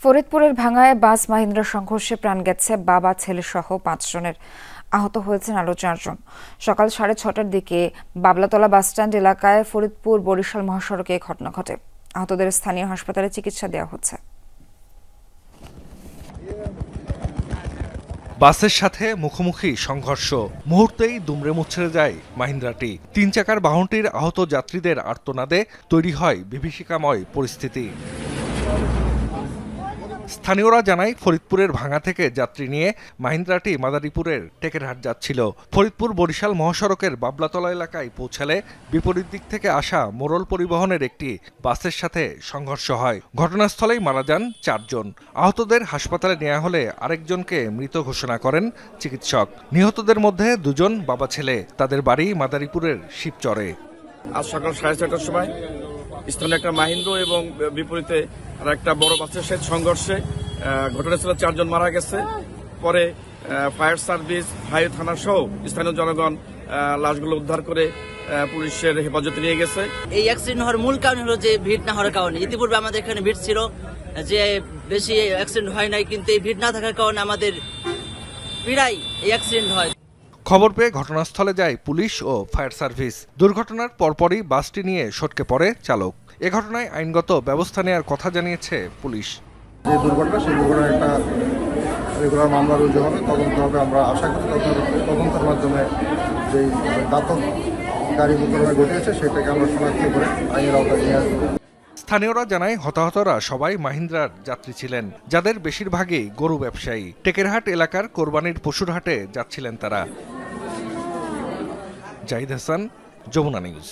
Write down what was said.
ফরিদপুরের ভাঙ্গায় বাস মাহিন্দ্রা সংঘর্ষে প্রাণ গেছে বাবা ছেলে সহ ৫ জনের। আহত হয়েছেন আরও ৪ জন। সকাল ৬:৩০টার দিকে বাবলাতলা বাসস্ট্যান্ড এলাকায় ফরিদপুর বরিশাল মহাসড়কে এই ঘটনা ঘটে। আহতদের স্থানীয় হাসপাতালে চিকিৎসা দেওয়া হচ্ছে। বাসের সাথে মুখোমুখি সংঘর্ষ, মুহূর্তেই দুমড়ে মুচড়ে যায় মাহিন্দ্রাটি। ৩ চাকার বাহনটির আহত যাত্রীদের আর্তনাদে তৈরি হয় বিভীষিকাময় পরিস্থিতি। স্থানীয়রা জানায়, ফরিদপুরের ভাঙ্গা থেকে যাত্রী নিয়ে মাহিন্দ্রাটি মাদারীপুরের টেকেরহাট যাচ্ছিল। ফরিদপুর বরিশাল মহাসড়কের বাবলাতলা এলাকায় পৌঁছালে বিপরীত দিক থেকে আসা মোড়ল পরিবহনের একটি বাসের সাথে সংঘর্ষ হয়। ঘটনাস্থলেই মারা যান ৪ জন। আহতদের হাসপাতালে নেওয়া হলে আরেকজনকে মৃত ঘোষণা করেন চিকিৎসক। নিহতদের মধ্যে ২ জন বাবা ছেলে। তাদের বাড়ি মাদারীপুরের শিবচরে। আজ সকাল 6:30টার সময় স্থানীয় একটা মাহিন্দ্র এবং বিপরীতে আর একটা বড় বাসের সাথে সংঘর্ষে ঘটনাস্থলে ৪ জন মারা গেছে। পরে ফায়ার সার্ভিস, হাইওয়ে থানা সহ স্থানীয় জনগণ লাশগুলো উদ্ধার করে পুলিশের হেফাজতে নিয়ে গেছে। এই অ্যাক্সিডেন্ট হওয়ার মূল কারণ হলো যে ভিড় না হওয়ার কারণে। ইতিপূর্বে আমাদের এখানে ভিড় ছিল, যে বেশি অ্যাক্সিডেন্ট হয় নাই, কিন্তু এই ভিড় না থাকার কারণে আমাদের প্রায় এই অ্যাক্সিডেন্ট হয়। খবর পেয়ে ঘটনাস্থলে যায় পুলিশ ও ফায়ার সার্ভিস। দুর্ঘটনার পরপরই বাসটি নিয়ে সটকে পড়ে চালক। এ ঘটনায় আইনগত ব্যবস্থা নেওয়ার কথা জানিয়েছে পুলিশ। যে দুর্ঘটনা, সেই দুর্ঘটনার একটা রেগুলার মামলা রুজু হবে, তদন্ত হবে। আমরা আশা করি তদন্তের মাধ্যমে যেই ঘাতক গাড়ি দুর্ঘটনা ঘটেছে সেটাকে আমরা শনাক্ত করে আইনের আওতায় নিয়ে আসবো। স্থানীয়রা জানায়, হতাহতরা সবাই মাহিন্দ্রার যাত্রী ছিলেন, যাদের বেশিরভাগই গরু ব্যবসায়ী। টেকেরহাট এলাকার কোরবানির পশুর হাটে যাচ্ছিলেন তারা। জাহিদ হাসান, যমুনা নিউজ।